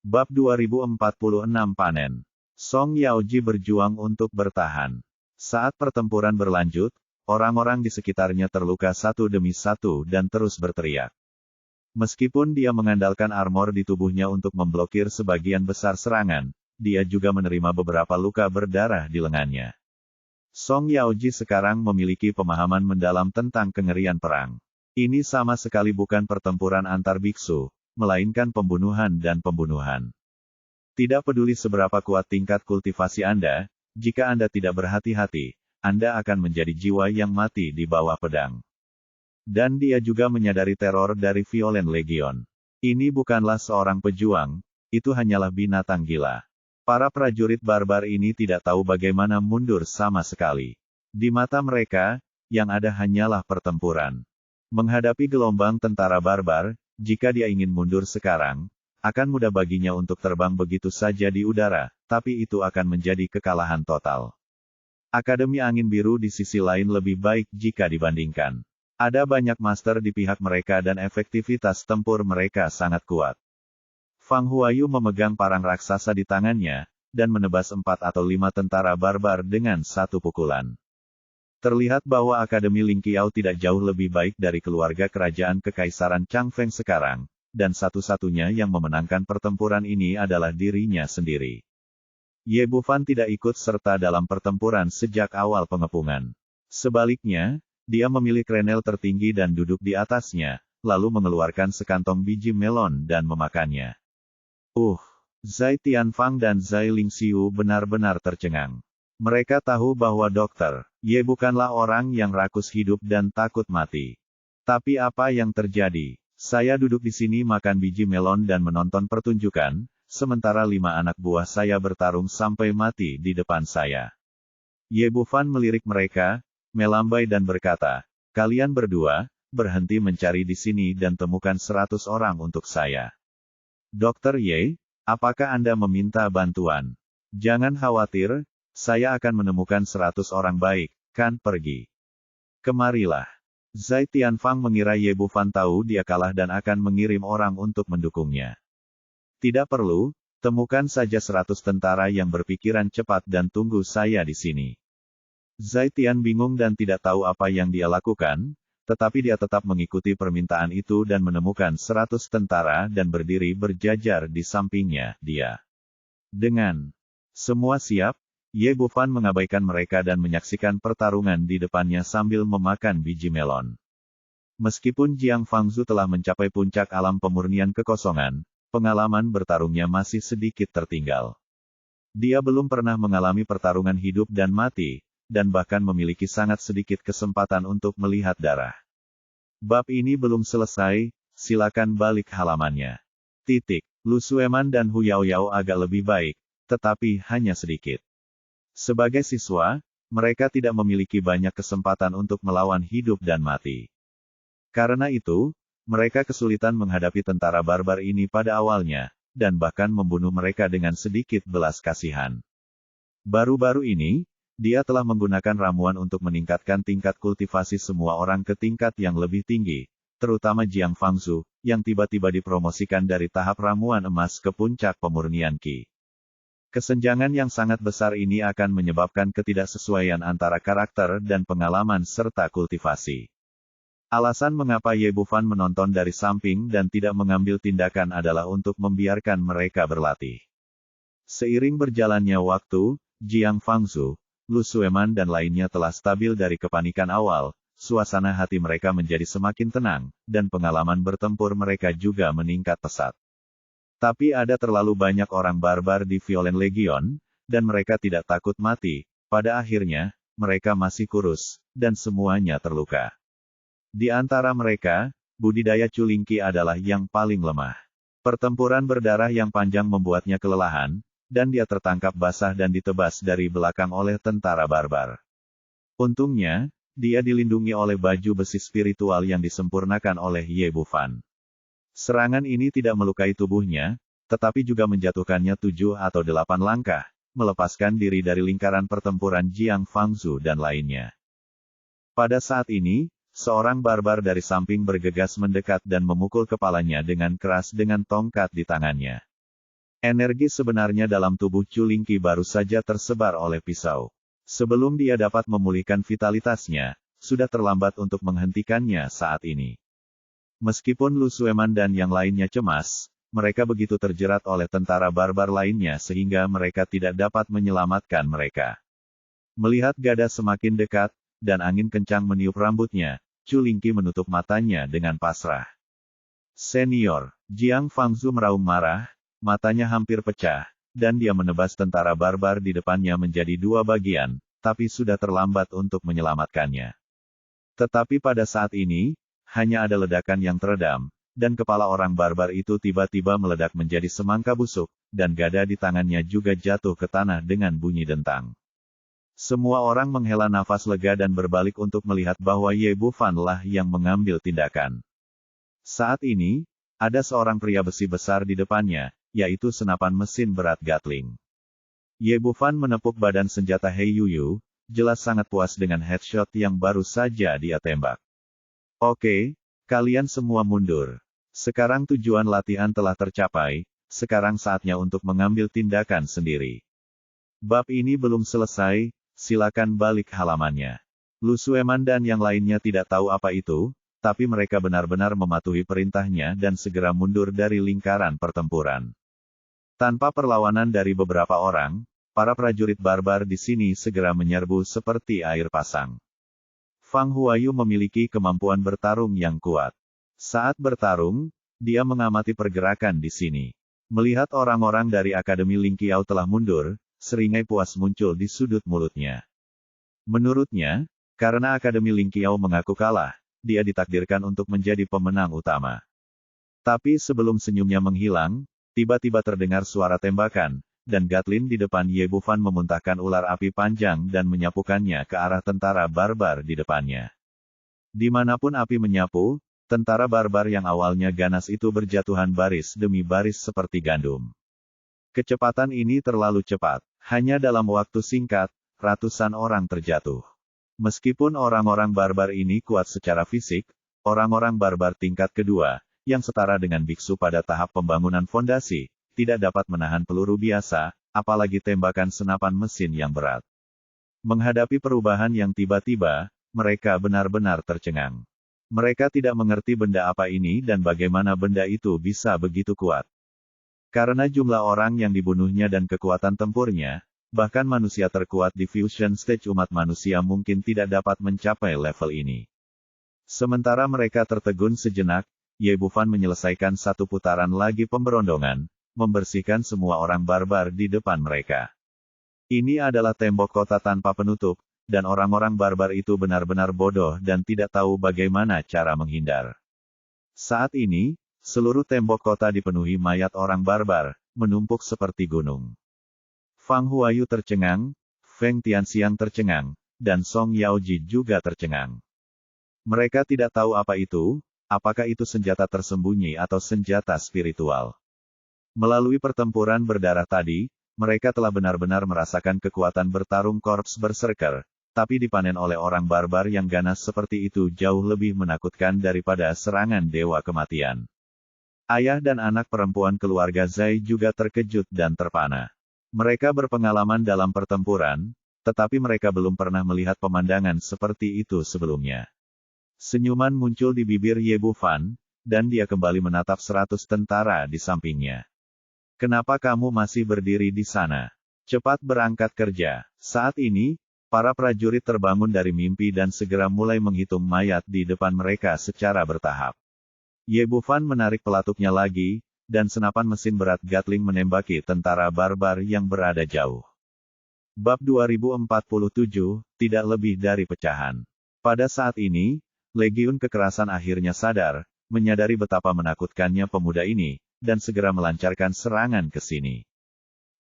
Bab 2046 Panen. Song Yaoji berjuang untuk bertahan. Saat pertempuran berlanjut, orang-orang di sekitarnya terluka satu demi satu dan terus berteriak. Meskipun dia mengandalkan armor di tubuhnya untuk memblokir sebagian besar serangan, dia juga menerima beberapa luka berdarah di lengannya. Song Yaoji sekarang memiliki pemahaman mendalam tentang kengerian perang. Ini sama sekali bukan pertempuran antar biksu, melainkan pembunuhan dan pembunuhan. Tidak peduli seberapa kuat tingkat kultivasi Anda, jika Anda tidak berhati-hati, Anda akan menjadi jiwa yang mati di bawah pedang. Dan dia juga menyadari teror dari Violen Legion. Ini bukanlah seorang pejuang, itu hanyalah binatang gila. Para prajurit barbar ini tidak tahu bagaimana mundur sama sekali. Di mata mereka, yang ada hanyalah pertempuran. Menghadapi gelombang tentara barbar, jika dia ingin mundur sekarang, akan mudah baginya untuk terbang begitu saja di udara, tapi itu akan menjadi kekalahan total. Akademi Angin Biru di sisi lain lebih baik jika dibandingkan. Ada banyak master di pihak mereka dan efektivitas tempur mereka sangat kuat. Fang Huayu memegang parang raksasa di tangannya, dan menebas 4 atau 5 tentara barbar dengan satu pukulan. Terlihat bahwa Akademi Ling Qiao tidak jauh lebih baik dari keluarga kerajaan Kekaisaran Changfeng sekarang, dan satu-satunya yang memenangkan pertempuran ini adalah dirinya sendiri. Ye Bufan tidak ikut serta dalam pertempuran sejak awal pengepungan. Sebaliknya, dia memilih krenel tertinggi dan duduk di atasnya, lalu mengeluarkan sekantong biji melon dan memakannya. Zhai Tianfang dan Zhai Lingxiu benar-benar tercengang. Mereka tahu bahwa Dr. Ye bukanlah orang yang rakus hidup dan takut mati. Tapi apa yang terjadi? Saya duduk di sini makan biji melon dan menonton pertunjukan, sementara 5 anak buah saya bertarung sampai mati di depan saya. Ye Bufan melirik mereka, melambai dan berkata, "Kalian berdua, berhenti mencari di sini dan temukan 100 orang untuk saya." Dr. Ye, apakah Anda meminta bantuan? Jangan khawatir, saya akan menemukan 100 orang baik, kan pergi. Kemarilah. Zhai Tianfang mengira Ye Bufan tahu dia kalah dan akan mengirim orang untuk mendukungnya. Tidak perlu, temukan saja 100 tentara yang berpikiran cepat dan tunggu saya di sini. Zhai Tian bingung dan tidak tahu apa yang dia lakukan, tetapi dia tetap mengikuti permintaan itu dan menemukan 100 tentara dan berdiri berjajar di sampingnya, dia. Dengan semua siap, Ye Bufan mengabaikan mereka dan menyaksikan pertarungan di depannya sambil memakan biji melon. Meskipun Jiang Fangzu telah mencapai puncak alam pemurnian kekosongan, pengalaman bertarungnya masih sedikit tertinggal. Dia belum pernah mengalami pertarungan hidup dan mati, dan bahkan memiliki sangat sedikit kesempatan untuk melihat darah. Bab ini belum selesai, silakan balik halamannya. Lu Sueman dan Hu Yaoyao agak lebih baik, tetapi hanya sedikit. Sebagai siswa, mereka tidak memiliki banyak kesempatan untuk melawan hidup dan mati. Karena itu, mereka kesulitan menghadapi tentara barbar ini pada awalnya, dan bahkan membunuh mereka dengan sedikit belas kasihan. Baru-baru ini, dia telah menggunakan ramuan untuk meningkatkan tingkat kultivasi semua orang ke tingkat yang lebih tinggi, terutama Jiang Fangzu, yang tiba-tiba dipromosikan dari tahap ramuan emas ke puncak pemurnian Qi. Kesenjangan yang sangat besar ini akan menyebabkan ketidaksesuaian antara karakter dan pengalaman serta kultivasi. Alasan mengapa Ye Bufan menonton dari samping dan tidak mengambil tindakan adalah untuk membiarkan mereka berlatih. Seiring berjalannya waktu, Jiang Fangzu, Lu Sueman dan lainnya telah stabil dari kepanikan awal, suasana hati mereka menjadi semakin tenang, dan pengalaman bertempur mereka juga meningkat pesat. Tapi ada terlalu banyak orang barbar di Violen Legion, dan mereka tidak takut mati. Pada akhirnya, mereka masih kurus, dan semuanya terluka. Di antara mereka, budidaya Culingki adalah yang paling lemah. Pertempuran berdarah yang panjang membuatnya kelelahan, dan dia tertangkap basah dan ditebas dari belakang oleh tentara barbar. Untungnya, dia dilindungi oleh baju besi spiritual yang disempurnakan oleh Ye Bufan. Serangan ini tidak melukai tubuhnya, tetapi juga menjatuhkannya 7 atau 8 langkah, melepaskan diri dari lingkaran pertempuran Jiang Fangzu dan lainnya. Pada saat ini, seorang barbar dari samping bergegas mendekat dan memukul kepalanya dengan keras dengan tongkat di tangannya. Energi sebenarnya dalam tubuh Culingki baru saja tersebar oleh pisau. Sebelum dia dapat memulihkan vitalitasnya, sudah terlambat untuk menghentikannya saat ini. Meskipun Lu Sueman dan yang lainnya cemas, mereka begitu terjerat oleh tentara barbar lainnya sehingga mereka tidak dapat menyelamatkan mereka. Melihat Gada semakin dekat, dan angin kencang meniup rambutnya, Culingki menutup matanya dengan pasrah. Senior, Jiang Fangzu meraung marah, matanya hampir pecah, dan dia menebas tentara barbar di depannya menjadi dua bagian, tapi sudah terlambat untuk menyelamatkannya. Tetapi pada saat ini, hanya ada ledakan yang teredam, dan kepala orang barbar itu tiba-tiba meledak menjadi semangka busuk, dan Gada di tangannya juga jatuh ke tanah dengan bunyi dentang. Semua orang menghela nafas lega dan berbalik untuk melihat bahwa Ye Bufan lah yang mengambil tindakan. Saat ini, ada seorang pria besi besar di depannya, yaitu senapan mesin berat Gatling. Ye Bufan menepuk badan senjata Hei Yuyu, jelas sangat puas dengan headshot yang baru saja dia tembak. Oke, kalian semua mundur. Sekarang tujuan latihan telah tercapai, sekarang saatnya untuk mengambil tindakan sendiri. Bab ini belum selesai, silakan balik halamannya. Lu Sueman dan yang lainnya tidak tahu apa itu, tapi mereka benar-benar mematuhi perintahnya dan segera mundur dari lingkaran pertempuran. Tanpa perlawanan dari beberapa orang, para prajurit barbar di sini segera menyerbu seperti air pasang. Fang Huayu memiliki kemampuan bertarung yang kuat. Saat bertarung, dia mengamati pergerakan di sini. Melihat orang-orang dari Akademi Lingqiao telah mundur, seringai puas muncul di sudut mulutnya. Menurutnya, karena Akademi Lingqiao mengaku kalah, dia ditakdirkan untuk menjadi pemenang utama. Tapi sebelum senyumnya menghilang, tiba-tiba terdengar suara tembakan, dan Gatlin di depan Ye Bufan memuntahkan ular api panjang dan menyapukannya ke arah tentara barbar di depannya. Dimanapun api menyapu, tentara barbar yang awalnya ganas itu berjatuhan baris demi baris seperti gandum. Kecepatan ini terlalu cepat. Hanya dalam waktu singkat, ratusan orang terjatuh. Meskipun orang-orang barbar ini kuat secara fisik, orang-orang barbar tingkat kedua, yang setara dengan biksu pada tahap pembangunan fondasi, tidak dapat menahan peluru biasa, apalagi tembakan senapan mesin yang berat. Menghadapi perubahan yang tiba-tiba, mereka benar-benar tercengang. Mereka tidak mengerti benda apa ini dan bagaimana benda itu bisa begitu kuat. Karena jumlah orang yang dibunuhnya dan kekuatan tempurnya, bahkan manusia terkuat di fusion stage umat manusia mungkin tidak dapat mencapai level ini. Sementara mereka tertegun sejenak, Ye Bufan menyelesaikan satu putaran lagi pemberondongan, membersihkan semua orang barbar di depan mereka. Ini adalah tembok kota tanpa penutup, dan orang-orang barbar itu benar-benar bodoh dan tidak tahu bagaimana cara menghindar. Saat ini, seluruh tembok kota dipenuhi mayat orang barbar, menumpuk seperti gunung. Fang Huayu tercengang, Feng Tianxiang tercengang, dan Song Yaoji juga tercengang. Mereka tidak tahu apa itu, apakah itu senjata tersembunyi atau senjata spiritual. Melalui pertempuran berdarah tadi, mereka telah benar-benar merasakan kekuatan bertarung korps berserker, tapi dipanen oleh orang barbar yang ganas seperti itu jauh lebih menakutkan daripada serangan dewa kematian. Ayah dan anak perempuan keluarga Zai juga terkejut dan terpana. Mereka berpengalaman dalam pertempuran, tetapi mereka belum pernah melihat pemandangan seperti itu sebelumnya. Senyuman muncul di bibir Ye Bufan, dan dia kembali menatap 100 tentara di sampingnya. Kenapa kamu masih berdiri di sana? Cepat berangkat kerja. Saat ini, para prajurit terbangun dari mimpi dan segera mulai menghitung mayat di depan mereka secara bertahap. Ye Bufan menarik pelatuknya lagi, dan senapan mesin berat Gatling menembaki tentara barbar yang berada jauh. Bab 2047, tidak lebih dari pecahan. Pada saat ini, Legiun Kekerasan akhirnya sadar, menyadari betapa menakutkannya pemuda ini, dan segera melancarkan serangan ke sini.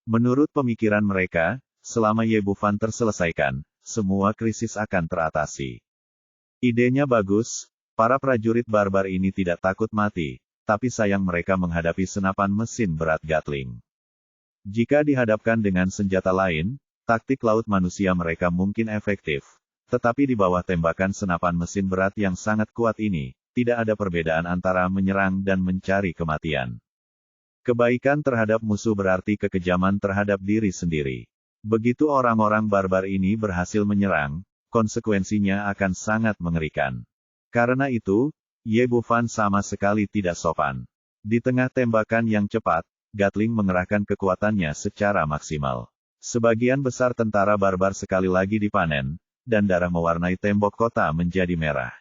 Menurut pemikiran mereka, selama Ye Bufan terselesaikan, semua krisis akan teratasi. Idenya bagus. Para prajurit barbar ini tidak takut mati, tapi sayang mereka menghadapi senapan mesin berat Gatling. Jika dihadapkan dengan senjata lain, taktik laut manusia mereka mungkin efektif. Tetapi di bawah tembakan senapan mesin berat yang sangat kuat ini, tidak ada perbedaan antara menyerang dan mencari kematian. Kebaikan terhadap musuh berarti kekejaman terhadap diri sendiri. Begitu orang-orang barbar ini berhasil menyerang, konsekuensinya akan sangat mengerikan. Karena itu, Ye Bufan sama sekali tidak sopan. Di tengah tembakan yang cepat, Gatling mengerahkan kekuatannya secara maksimal. Sebagian besar tentara barbar sekali lagi dipanen, dan darah mewarnai tembok kota menjadi merah.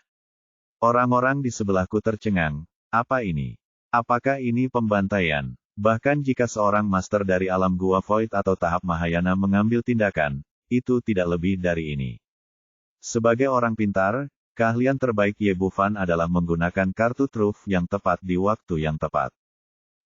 Orang-orang di sebelahku tercengang, apa ini? Apakah ini pembantaian? Bahkan jika seorang master dari alam gua Void atau tahap Mahayana mengambil tindakan, itu tidak lebih dari ini. Sebagai orang pintar, keahlian terbaik Ye Bufan adalah menggunakan kartu truf yang tepat di waktu yang tepat.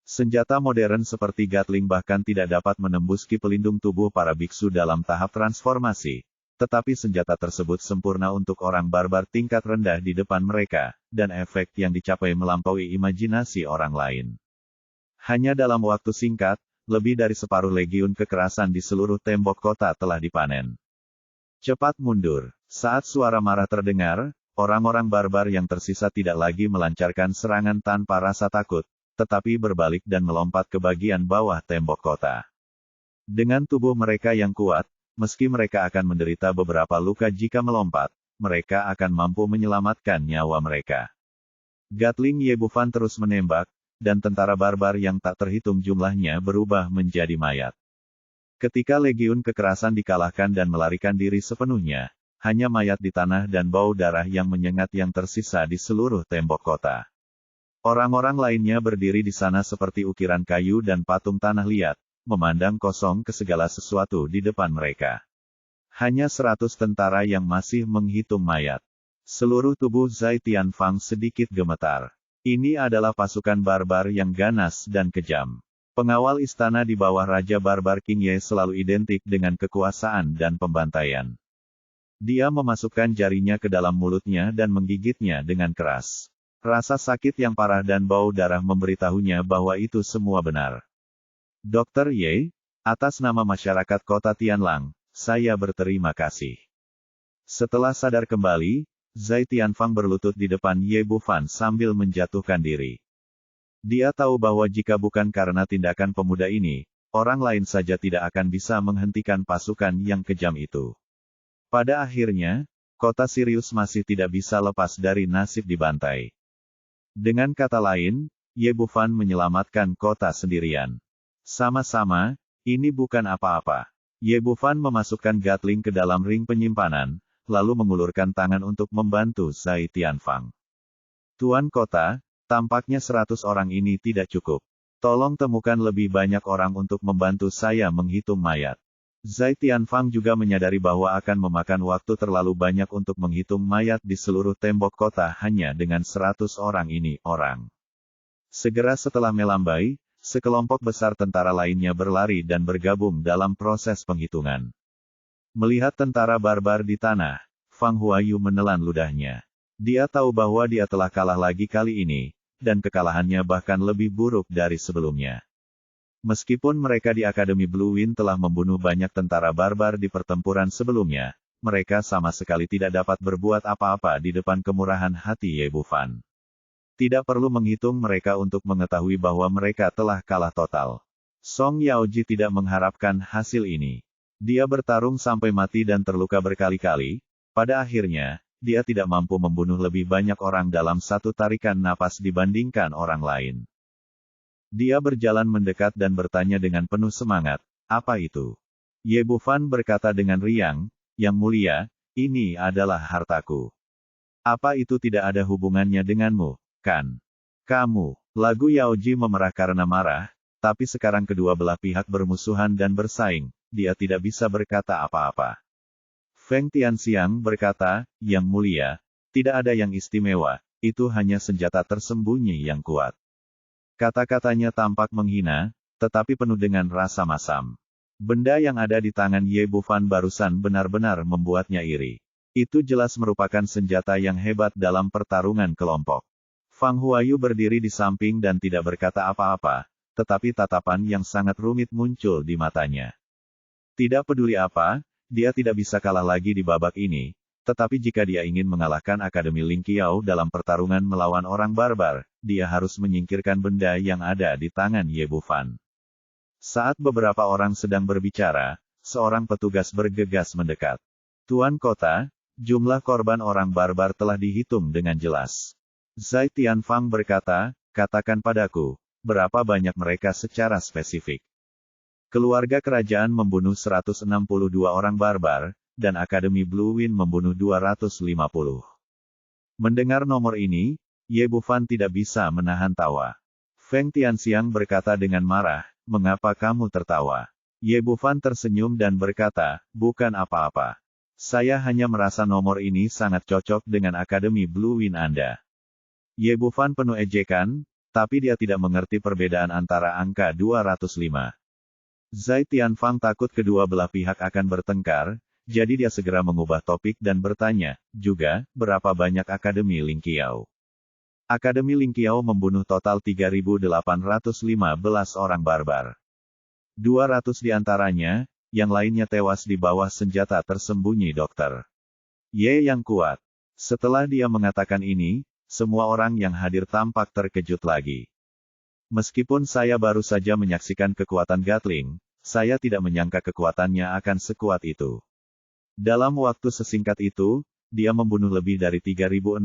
Senjata modern seperti Gatling bahkan tidak dapat menembus ki pelindung tubuh para biksu dalam tahap transformasi. Tetapi senjata tersebut sempurna untuk orang barbar tingkat rendah di depan mereka, dan efek yang dicapai melampaui imajinasi orang lain. Hanya dalam waktu singkat, lebih dari separuh legiun kekerasan di seluruh tembok kota telah dipanen. Cepat mundur. Saat suara marah terdengar, orang-orang barbar yang tersisa tidak lagi melancarkan serangan tanpa rasa takut, tetapi berbalik dan melompat ke bagian bawah tembok kota. Dengan tubuh mereka yang kuat, meski mereka akan menderita beberapa luka jika melompat, mereka akan mampu menyelamatkan nyawa mereka. Gatling Ye Bufan terus menembak, dan tentara barbar yang tak terhitung jumlahnya berubah menjadi mayat. Ketika legiun kekerasan dikalahkan dan melarikan diri sepenuhnya, hanya mayat di tanah dan bau darah yang menyengat yang tersisa di seluruh tembok kota. Orang-orang lainnya berdiri di sana seperti ukiran kayu dan patung tanah liat, memandang kosong ke segala sesuatu di depan mereka. Hanya 100 tentara yang masih menghitung mayat. Seluruh tubuh Zai Tianfang sedikit gemetar. Ini adalah pasukan barbar yang ganas dan kejam. Pengawal istana di bawah Raja Barbar King Ye selalu identik dengan kekuasaan dan pembantaian. Dia memasukkan jarinya ke dalam mulutnya dan menggigitnya dengan keras. Rasa sakit yang parah dan bau darah memberitahunya bahwa itu semua benar. Dr. Ye, atas nama masyarakat kota Tianlang, saya berterima kasih. Setelah sadar kembali, Zai Tianfang berlutut di depan Ye Bufan sambil menjatuhkan diri. Dia tahu bahwa jika bukan karena tindakan pemuda ini, orang lain saja tidak akan bisa menghentikan pasukan yang kejam itu. Pada akhirnya, kota Sirius masih tidak bisa lepas dari nasib dibantai. Dengan kata lain, Ye Bufan menyelamatkan kota sendirian. Sama-sama, ini bukan apa-apa. Ye Bufan memasukkan Gatling ke dalam ring penyimpanan, lalu mengulurkan tangan untuk membantu Zai Tianfang. Tuan kota, tampaknya 100 orang ini tidak cukup. Tolong temukan lebih banyak orang untuk membantu saya menghitung mayat. Zai Tianfang juga menyadari bahwa akan memakan waktu terlalu banyak untuk menghitung mayat di seluruh tembok kota hanya dengan 100 orang ini orang. Segera setelah melambai, sekelompok besar tentara lainnya berlari dan bergabung dalam proses penghitungan. Melihat tentara barbar di tanah, Fang Huayu menelan ludahnya. Dia tahu bahwa dia telah kalah lagi kali ini, dan kekalahannya bahkan lebih buruk dari sebelumnya. Meskipun mereka di Akademi Blue Wind telah membunuh banyak tentara barbar di pertempuran sebelumnya, mereka sama sekali tidak dapat berbuat apa-apa di depan kemurahan hati Ye Bufan. Tidak perlu menghitung mereka untuk mengetahui bahwa mereka telah kalah total. Song Yaoji tidak mengharapkan hasil ini. Dia bertarung sampai mati dan terluka berkali-kali. Pada akhirnya, dia tidak mampu membunuh lebih banyak orang dalam satu tarikan napas dibandingkan orang lain. Dia berjalan mendekat dan bertanya dengan penuh semangat, apa itu? Ye Bufan berkata dengan riang, Yang mulia, ini adalah hartaku. Apa itu tidak ada hubungannya denganmu? Kan? Kamu, lagu Yaoji memerah karena marah, tapi sekarang kedua belah pihak bermusuhan dan bersaing, dia tidak bisa berkata apa-apa. Feng Tianxiang berkata, Yang mulia, tidak ada yang istimewa, itu hanya senjata tersembunyi yang kuat. Kata-katanya tampak menghina, tetapi penuh dengan rasa masam. Benda yang ada di tangan Ye Bufan barusan benar-benar membuatnya iri. Itu jelas merupakan senjata yang hebat dalam pertarungan kelompok. Fang Huayu berdiri di samping dan tidak berkata apa-apa, tetapi tatapan yang sangat rumit muncul di matanya. Tidak peduli apa, dia tidak bisa kalah lagi di babak ini, Tetapi jika dia ingin mengalahkan Akademi Ling Qiao dalam pertarungan melawan orang barbar, dia harus menyingkirkan benda yang ada di tangan Ye Bufan. Saat beberapa orang sedang berbicara, seorang petugas bergegas mendekat. Tuan Kota, jumlah korban orang barbar telah dihitung dengan jelas. Zai Tianfang berkata, katakan padaku, berapa banyak mereka secara spesifik. Keluarga kerajaan membunuh 162 orang barbar, dan Akademi Blue Wind membunuh 250. Mendengar nomor ini, Ye Bufan tidak bisa menahan tawa. Feng Tianxiang berkata dengan marah, mengapa kamu tertawa? Ye Bufan tersenyum dan berkata, bukan apa-apa. Saya hanya merasa nomor ini sangat cocok dengan Akademi Blue Wind Anda. Ye Bufan penuh ejekan, tapi dia tidak mengerti perbedaan antara angka 205. Zai Tianfang takut kedua belah pihak akan bertengkar, jadi dia segera mengubah topik dan bertanya, juga, berapa banyak Akademi Ling Qiao? Akademi Ling Qiao membunuh total 3.815 orang barbar. 200 diantaranya, yang lainnya tewas di bawah senjata tersembunyi dokter Ye yang kuat. Setelah dia mengatakan ini, semua orang yang hadir tampak terkejut lagi. Meskipun saya baru saja menyaksikan kekuatan Gatling, saya tidak menyangka kekuatannya akan sekuat itu. Dalam waktu sesingkat itu, dia membunuh lebih dari 3.600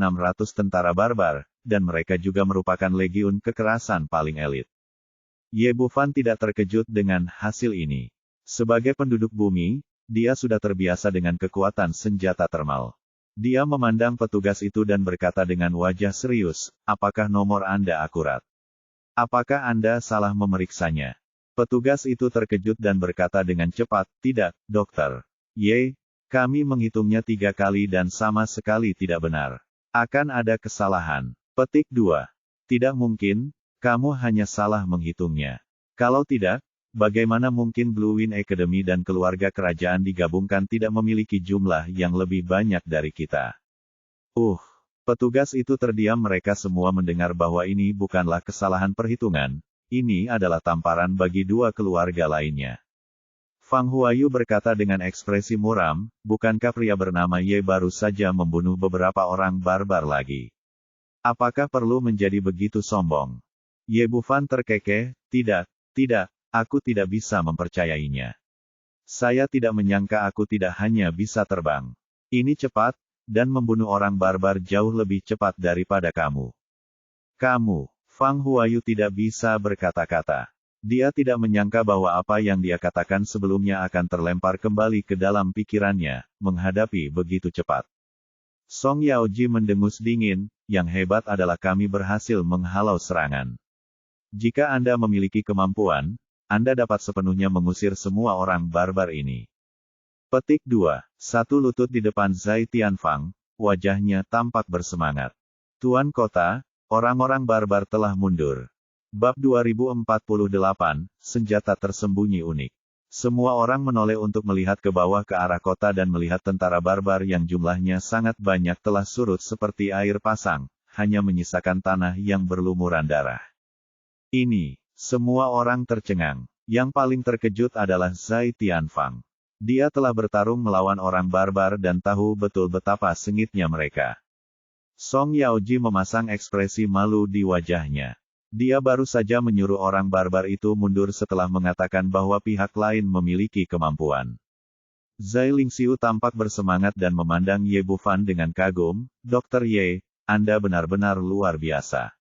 tentara barbar, dan mereka juga merupakan legiun kekerasan paling elit. Ye Bufan tidak terkejut dengan hasil ini. Sebagai penduduk bumi, dia sudah terbiasa dengan kekuatan senjata termal. Dia memandang petugas itu dan berkata dengan wajah serius, apakah nomor Anda akurat? Apakah Anda salah memeriksanya? Petugas itu terkejut dan berkata dengan cepat, tidak, dokter Ye. Kami menghitungnya 3 kali dan sama sekali tidak benar. Akan ada kesalahan. Petik 2. Tidak mungkin, kamu hanya salah menghitungnya. Kalau tidak, bagaimana mungkin Blue Wind Academy dan keluarga kerajaan digabungkan tidak memiliki jumlah yang lebih banyak dari kita? Petugas itu terdiam, mereka semua mendengar bahwa ini bukanlah kesalahan perhitungan, ini adalah tamparan bagi dua keluarga lainnya. Fang Huayu berkata dengan ekspresi muram, bukankah pria bernama Ye baru saja membunuh beberapa orang barbar lagi? Apakah perlu menjadi begitu sombong? Ye Bufan terkekeh, tidak, aku tidak bisa mempercayainya. Saya tidak menyangka aku tidak hanya bisa terbang. Ini cepat, dan membunuh orang barbar jauh lebih cepat daripada kamu. Fang Huayu tidak bisa berkata-kata. Dia tidak menyangka bahwa apa yang dia katakan sebelumnya akan terlempar kembali ke dalam pikirannya, menghadapi begitu cepat. Song Yaoji mendengus dingin, yang hebat adalah kami berhasil menghalau serangan. Jika Anda memiliki kemampuan, Anda dapat sepenuhnya mengusir semua orang barbar ini. Petik 2. Satu lutut di depan Zai Tianfang, wajahnya tampak bersemangat. Tuan Kota, orang-orang barbar telah mundur. Bab 2048, Senjata Tersembunyi Unik. Semua orang menoleh untuk melihat ke bawah ke arah kota dan melihat tentara barbar yang jumlahnya sangat banyak telah surut seperti air pasang, hanya menyisakan tanah yang berlumuran darah. Ini, semua orang tercengang. Yang paling terkejut adalah Zai Tianfang. Dia telah bertarung melawan orang barbar dan tahu betul betapa sengitnya mereka. Song Yaoji memasang ekspresi malu di wajahnya. Dia baru saja menyuruh orang barbar itu mundur setelah mengatakan bahwa pihak lain memiliki kemampuan. Zai Lingxiu tampak bersemangat dan memandang Ye Bufan dengan kagum, Dr. Ye, Anda benar-benar luar biasa.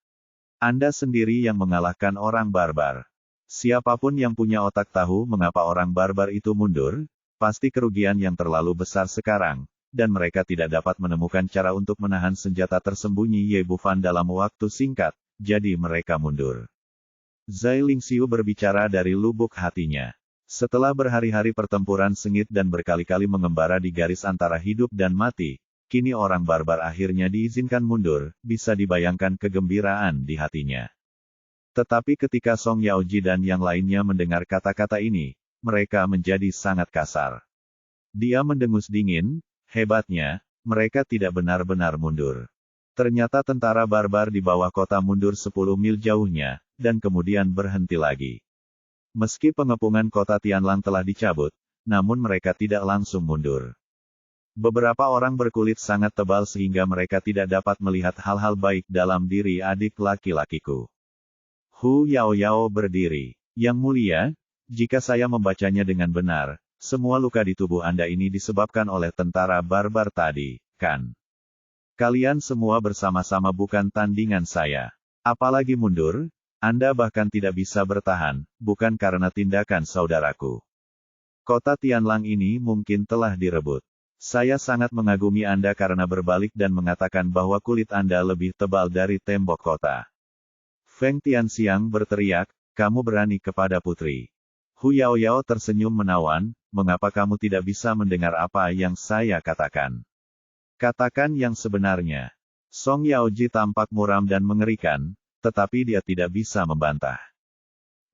Anda sendiri yang mengalahkan orang barbar. Siapapun yang punya otak tahu mengapa orang barbar itu mundur, pasti kerugian yang terlalu besar sekarang, dan mereka tidak dapat menemukan cara untuk menahan senjata tersembunyi Ye Bufan dalam waktu singkat. Jadi mereka mundur. Zai Lingxiu berbicara dari lubuk hatinya. Setelah berhari-hari pertempuran sengit dan berkali-kali mengembara di garis antara hidup dan mati, kini orang barbar akhirnya diizinkan mundur, bisa dibayangkan kegembiraan di hatinya. Tetapi ketika Song Yaoji dan yang lainnya mendengar kata-kata ini, mereka menjadi sangat kasar. Dia mendengus dingin, hebatnya, mereka tidak benar-benar mundur. Ternyata tentara barbar di bawah kota mundur 10 mil jauhnya, dan kemudian berhenti lagi. Meski pengepungan kota Tianlang telah dicabut, namun mereka tidak langsung mundur. Beberapa orang berkulit sangat tebal sehingga mereka tidak dapat melihat hal-hal baik dalam diri adik laki-lakiku. Hu Yao Yao berdiri. Yang mulia, jika saya membacanya dengan benar, semua luka di tubuh Anda ini disebabkan oleh tentara barbar tadi, kan? Kalian semua bersama-sama bukan tandingan saya. Apalagi mundur, Anda bahkan tidak bisa bertahan, bukan karena tindakan saudaraku. Kota Tianlang ini mungkin telah direbut. Saya sangat mengagumi Anda karena berbalik dan mengatakan bahwa kulit Anda lebih tebal dari tembok kota. Feng Tianxiang berteriak, kamu berani kepada putri. Hu Yao Yao tersenyum menawan, mengapa kamu tidak bisa mendengar apa yang saya katakan? Katakan yang sebenarnya. Song Yaoji tampak muram dan mengerikan, tetapi dia tidak bisa membantah.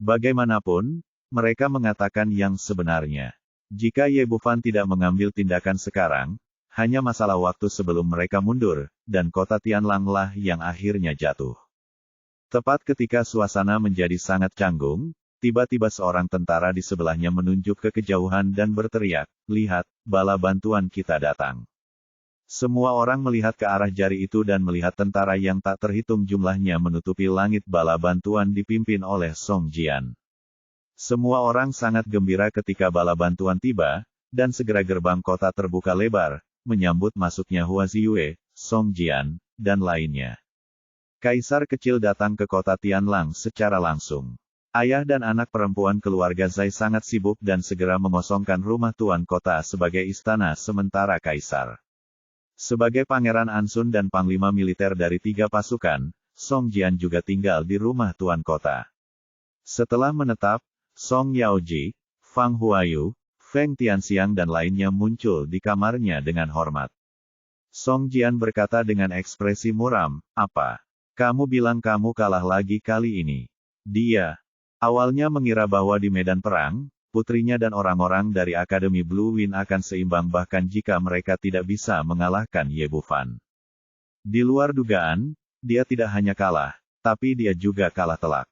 Bagaimanapun, mereka mengatakan yang sebenarnya. Jika Ye Bufan tidak mengambil tindakan sekarang, hanya masalah waktu sebelum mereka mundur, dan kota Tianlang lah yang akhirnya jatuh. Tepat ketika suasana menjadi sangat canggung, tiba-tiba seorang tentara di sebelahnya menunjuk ke kejauhan dan berteriak, lihat, bala bantuan kita datang. Semua orang melihat ke arah jari itu dan melihat tentara yang tak terhitung jumlahnya menutupi langit. Bala bantuan dipimpin oleh Song Jian. Semua orang sangat gembira ketika bala bantuan tiba, dan segera gerbang kota terbuka lebar, menyambut masuknya Hua Ziyue, Song Jian, dan lainnya. Kaisar kecil datang ke kota Tianlang secara langsung. Ayah dan anak perempuan keluarga Zai sangat sibuk dan segera mengosongkan rumah tuan kota sebagai istana sementara kaisar. Sebagai pangeran Ansun dan panglima militer dari 3 pasukan, Song Jian juga tinggal di rumah tuan kota. Setelah menetap, Song Yaoji, Fang Huayu, Feng Tianxiang dan lainnya muncul di kamarnya dengan hormat. Song Jian berkata dengan ekspresi muram, apa? Kamu bilang kamu kalah lagi kali ini. Dia awalnya mengira bahwa di medan perang, putrinya dan orang-orang dari Akademi Blue Wind akan seimbang bahkan jika mereka tidak bisa mengalahkan Ye Bufan. Di luar dugaan, dia tidak hanya kalah, tapi dia juga kalah telak.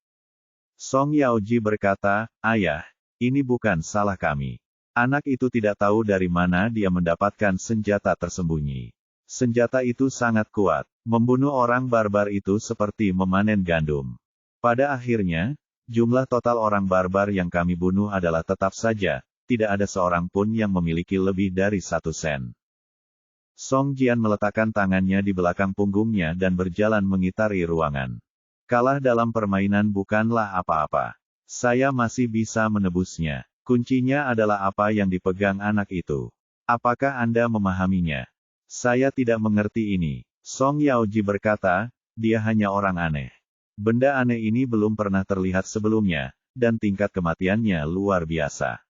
Song Yaoji berkata, ayah, ini bukan salah kami. Anak itu tidak tahu dari mana dia mendapatkan senjata tersembunyi. Senjata itu sangat kuat. Membunuh orang barbar itu seperti memanen gandum. Pada akhirnya, jumlah total orang barbar yang kami bunuh adalah tetap saja, tidak ada seorang pun yang memiliki lebih dari 1 sen. Song Jian meletakkan tangannya di belakang punggungnya dan berjalan mengitari ruangan. Kalah dalam permainan bukanlah apa-apa. Saya masih bisa menebusnya. Kuncinya adalah apa yang dipegang anak itu. Apakah Anda memahaminya? Saya tidak mengerti ini. Song Yaoji berkata, dia hanya orang aneh. Benda aneh ini belum pernah terlihat sebelumnya, dan tingkat kematiannya luar biasa.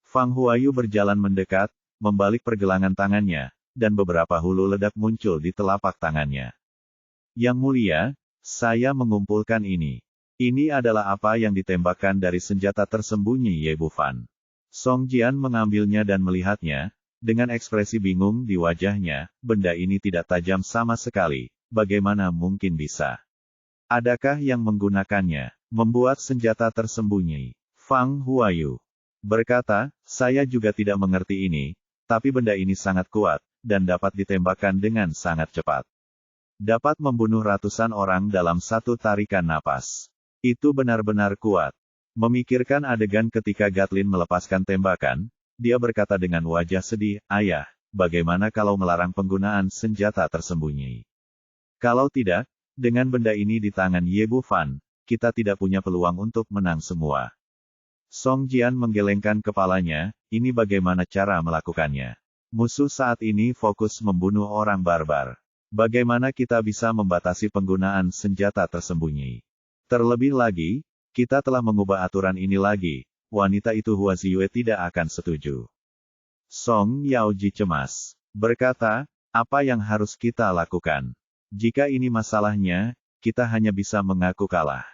Fang Huayu berjalan mendekat, membalik pergelangan tangannya, dan beberapa hulu ledak muncul di telapak tangannya. Yang mulia, saya mengumpulkan ini. Ini adalah apa yang ditembakkan dari senjata tersembunyi Ye Bufan. Song Jian mengambilnya dan melihatnya, dengan ekspresi bingung di wajahnya, benda ini tidak tajam sama sekali, bagaimana mungkin bisa? Adakah yang menggunakannya, membuat senjata tersembunyi? Fang Huayu berkata, saya juga tidak mengerti ini, tapi benda ini sangat kuat, dan dapat ditembakkan dengan sangat cepat. Dapat membunuh ratusan orang dalam satu tarikan napas. Itu benar-benar kuat. Memikirkan adegan ketika Gatlin melepaskan tembakan, dia berkata dengan wajah sedih, ayah, bagaimana kalau melarang penggunaan senjata tersembunyi? Kalau tidak, dengan benda ini di tangan Ye Bufan, kita tidak punya peluang untuk menang semua. Song Jian menggelengkan kepalanya, ini bagaimana cara melakukannya? Musuh saat ini fokus membunuh orang barbar. Bagaimana kita bisa membatasi penggunaan senjata tersembunyi? Terlebih lagi, kita telah mengubah aturan ini lagi, wanita itu Hua Ziyue tidak akan setuju. Song Yaoji cemas. Berkata, apa yang harus kita lakukan? Jika ini masalahnya, kita hanya bisa mengaku kalah.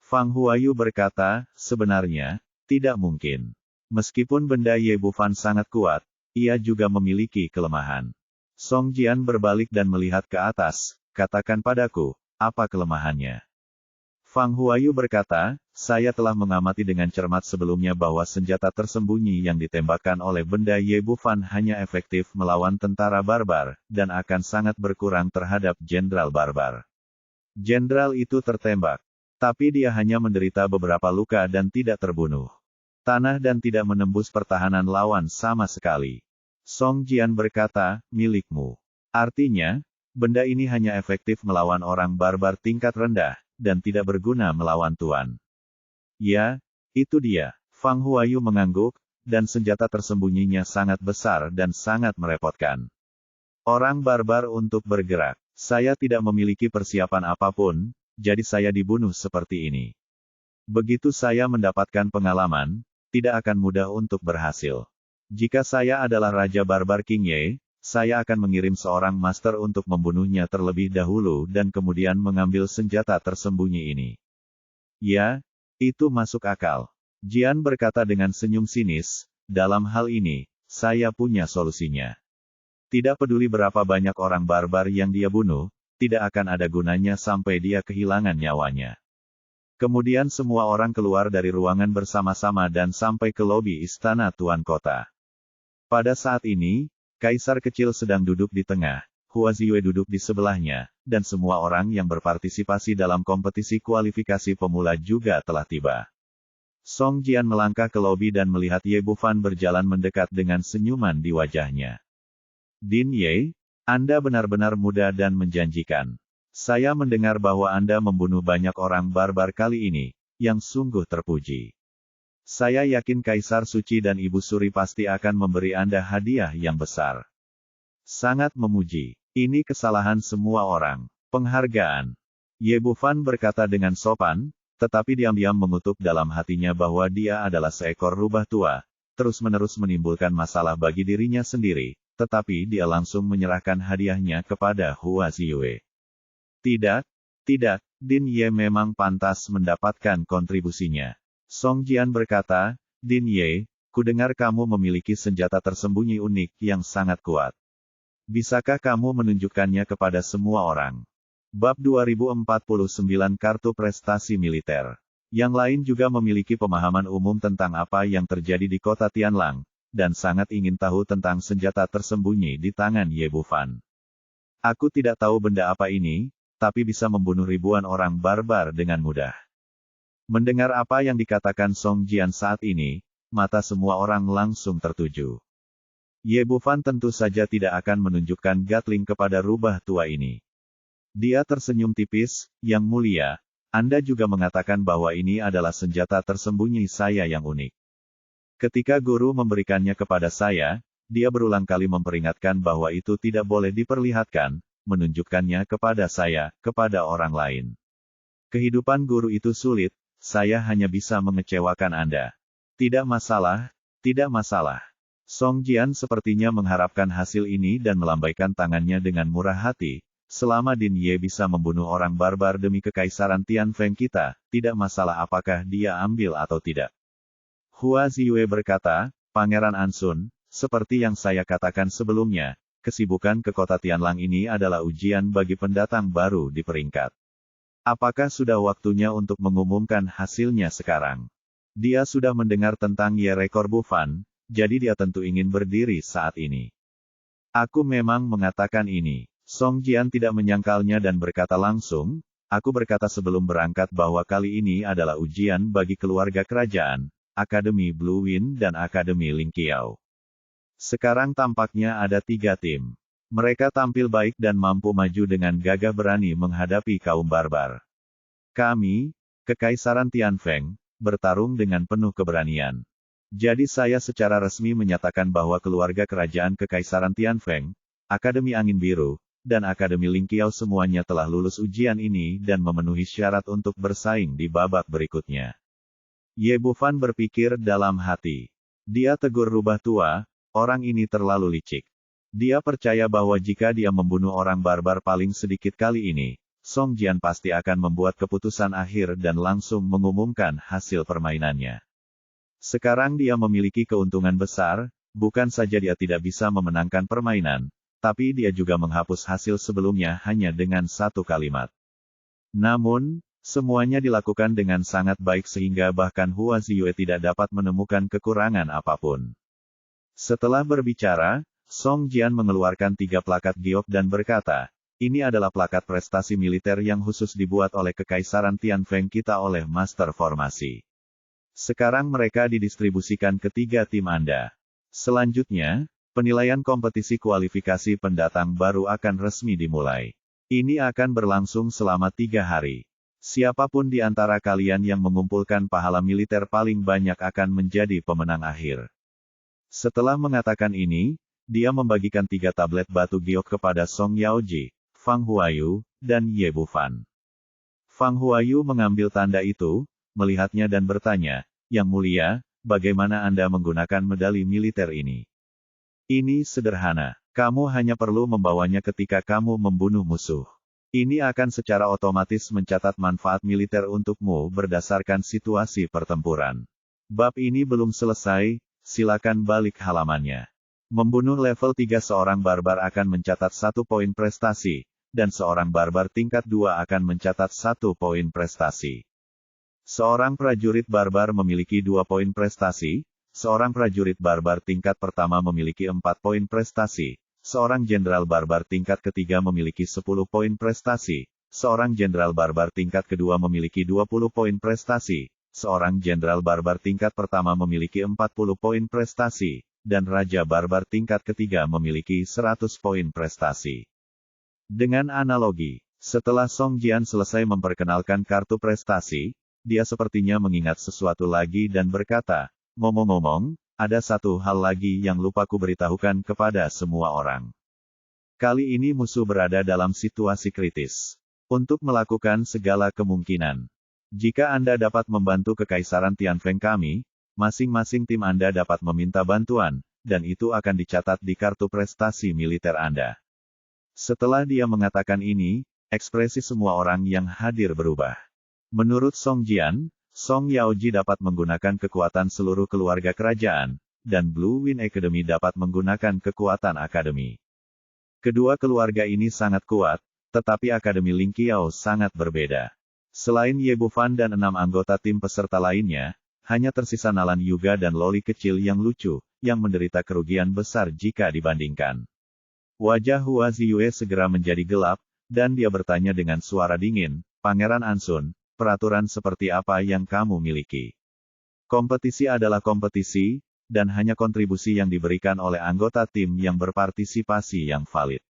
Fang Huayu berkata, sebenarnya, tidak mungkin. Meskipun benda Ye Bufan sangat kuat, ia juga memiliki kelemahan. Song Jian berbalik dan melihat ke atas, katakan padaku, apa kelemahannya? Fang Huayu berkata, saya telah mengamati dengan cermat sebelumnya bahwa senjata tersembunyi yang ditembakkan oleh benda Ye Bufan hanya efektif melawan tentara barbar, dan akan sangat berkurang terhadap jenderal barbar. Jenderal itu tertembak. Tapi dia hanya menderita beberapa luka dan tidak terbunuh. Tanah dan tidak menembus pertahanan lawan sama sekali. Song Jian berkata, milikmu. Artinya, benda ini hanya efektif melawan orang barbar tingkat rendah, dan tidak berguna melawan tuan. Ya, itu dia. Fang Huayu mengangguk, dan senjata tersembunyinya sangat besar dan sangat merepotkan. Orang barbar untuk bergerak. Saya tidak memiliki persiapan apapun, jadi saya dibunuh seperti ini. Begitu saya mendapatkan pengalaman, tidak akan mudah untuk berhasil. Jika saya adalah Raja Barbar King Ye, saya akan mengirim seorang master untuk membunuhnya terlebih dahulu dan kemudian mengambil senjata tersembunyi ini. Ya, itu masuk akal. Jian berkata dengan senyum sinis, dalam hal ini, saya punya solusinya. Tidak peduli berapa banyak orang barbar yang dia bunuh, tidak akan ada gunanya sampai dia kehilangan nyawanya. Kemudian semua orang keluar dari ruangan bersama-sama dan sampai ke lobi istana Tuan Kota. Pada saat ini, Kaisar kecil sedang duduk di tengah, Hua Ziyue duduk di sebelahnya, dan semua orang yang berpartisipasi dalam kompetisi kualifikasi pemula juga telah tiba. Song Jian melangkah ke lobi dan melihat Ye Bufan berjalan mendekat dengan senyuman di wajahnya. Din Ye, Anda benar-benar muda dan menjanjikan. Saya mendengar bahwa Anda membunuh banyak orang barbar kali ini, yang sungguh terpuji. Saya yakin Kaisar Suci dan Ibu Suri pasti akan memberi Anda hadiah yang besar. Sangat memuji. Ini kesalahan semua orang. Penghargaan. Ye Bufan berkata dengan sopan, tetapi diam-diam mengutuk dalam hatinya bahwa dia adalah seekor rubah tua, terus-menerus menimbulkan masalah bagi dirinya sendiri, tetapi dia langsung menyerahkan hadiahnya kepada Hua Ziyue. Tidak, Din Ye memang pantas mendapatkan kontribusinya. Song Jian berkata, Din Ye, kudengar kamu memiliki senjata tersembunyi unik yang sangat kuat. Bisakah kamu menunjukkannya kepada semua orang? Bab 2049 Kartu Prestasi Militer. Yang lain juga memiliki pemahaman umum tentang apa yang terjadi di kota Tianlang, dan sangat ingin tahu tentang senjata tersembunyi di tangan Ye Bufan. Aku tidak tahu benda apa ini, tapi bisa membunuh ribuan orang barbar dengan mudah. Mendengar apa yang dikatakan Song Jian saat ini, mata semua orang langsung tertuju. Ye Bufan tentu saja tidak akan menunjukkan Gatling kepada rubah tua ini. Dia tersenyum tipis, Yang Mulia, Anda juga mengatakan bahwa ini adalah senjata tersembunyi saya yang unik. Ketika guru memberikannya kepada saya, dia berulang kali memperingatkan bahwa itu tidak boleh diperlihatkan, menunjukkannya kepada saya, kepada orang lain. Kehidupan guru itu sulit, saya hanya bisa mengecewakan Anda. Tidak masalah, tidak masalah. Song Jian sepertinya mengharapkan hasil ini dan melambaikan tangannya dengan murah hati. Selama Din Ye bisa membunuh orang barbar demi kekaisaran Tianfeng kita, tidak masalah apakah dia ambil atau tidak. Hua Ziyue berkata, Pangeran Ansun, seperti yang saya katakan sebelumnya, kesibukan ke kota Tianlang ini adalah ujian bagi pendatang baru di peringkat. Apakah sudah waktunya untuk mengumumkan hasilnya sekarang? Dia sudah mendengar tentang Ye Rekor Bufan, jadi dia tentu ingin berdiri saat ini. Aku memang mengatakan ini. Song Jian tidak menyangkalnya dan berkata langsung, aku berkata sebelum berangkat bahwa kali ini adalah ujian bagi keluarga kerajaan, Akademi Blue Wind dan Akademi Ling Qiao. Sekarang tampaknya ada 3 tim. Mereka tampil baik dan mampu maju dengan gagah berani menghadapi kaum barbar. Kami, Kekaisaran Tianfeng, bertarung dengan penuh keberanian. Jadi saya secara resmi menyatakan bahwa keluarga kerajaan Kekaisaran Tianfeng, Akademi Angin Biru, dan Akademi Ling Qiao semuanya telah lulus ujian ini dan memenuhi syarat untuk bersaing di babak berikutnya. Ye Bufan berpikir dalam hati. Dia tegur rubah tua, orang ini terlalu licik. Dia percaya bahwa jika dia membunuh orang barbar paling sedikit kali ini, Song Jian pasti akan membuat keputusan akhir dan langsung mengumumkan hasil permainannya. Sekarang dia memiliki keuntungan besar, bukan saja dia tidak bisa memenangkan permainan, tapi dia juga menghapus hasil sebelumnya hanya dengan 1 kalimat. Namun, Semuanya dilakukan dengan sangat baik sehingga bahkan Hua Ziyue tidak dapat menemukan kekurangan apapun. Setelah berbicara, Song Jian mengeluarkan 3 plakat giok dan berkata, ini adalah plakat prestasi militer yang khusus dibuat oleh Kekaisaran Tianfeng kita oleh Master Formasi. Sekarang mereka didistribusikan ke 3 tim Anda. Selanjutnya, penilaian kompetisi kualifikasi pendatang baru akan resmi dimulai. Ini akan berlangsung selama 3 hari. Siapapun di antara kalian yang mengumpulkan pahala militer paling banyak akan menjadi pemenang akhir. Setelah mengatakan ini, dia membagikan 3 tablet batu giok kepada Song Yaoji, Fang Huayu, dan Ye Bufan. Fang Huayu mengambil tanda itu, melihatnya dan bertanya, Yang Mulia, bagaimana Anda menggunakan medali militer ini? Ini sederhana. Kamu hanya perlu membawanya ketika kamu membunuh musuh. Ini akan secara otomatis mencatat manfaat militer untukmu berdasarkan situasi pertempuran. Bab ini belum selesai, silakan balik halamannya. Membunuh level 3 seorang barbar akan mencatat 1 poin prestasi, dan seorang barbar tingkat 2 akan mencatat 1 poin prestasi. Seorang prajurit barbar memiliki 2 poin prestasi, seorang prajurit barbar tingkat pertama memiliki 4 poin prestasi, seorang jenderal barbar tingkat ketiga memiliki 10 poin prestasi, seorang jenderal barbar tingkat kedua memiliki 20 poin prestasi, seorang jenderal barbar tingkat pertama memiliki 40 poin prestasi, dan raja barbar tingkat ketiga memiliki 100 poin prestasi. Dengan analogi, setelah Song Jian selesai memperkenalkan kartu prestasi, dia sepertinya mengingat sesuatu lagi dan berkata, ngomong-ngomong, ada satu hal lagi yang lupa ku beritahukan kepada semua orang. Kali ini musuh berada dalam situasi kritis. Untuk melakukan segala kemungkinan. Jika Anda dapat membantu Kekaisaran Tianfeng kami, masing-masing tim Anda dapat meminta bantuan, dan itu akan dicatat di kartu prestasi militer Anda. Setelah dia mengatakan ini, ekspresi semua orang yang hadir berubah. Menurut Song Jian, Song Yaoji dapat menggunakan kekuatan seluruh keluarga kerajaan, dan Blue Wind Academy dapat menggunakan kekuatan akademi. Kedua keluarga ini sangat kuat, tetapi Akademi Ling Qiao sangat berbeda. Selain Ye Bufan dan 6 anggota tim peserta lainnya, hanya tersisa Nalan Yuga dan Loli kecil yang lucu, yang menderita kerugian besar jika dibandingkan. Wajah Hua Ziyue segera menjadi gelap, dan dia bertanya dengan suara dingin, Pangeran Ansun, peraturan seperti apa yang kamu miliki? Kompetisi adalah kompetisi, dan hanya kontribusi yang diberikan oleh anggota tim yang berpartisipasi yang valid.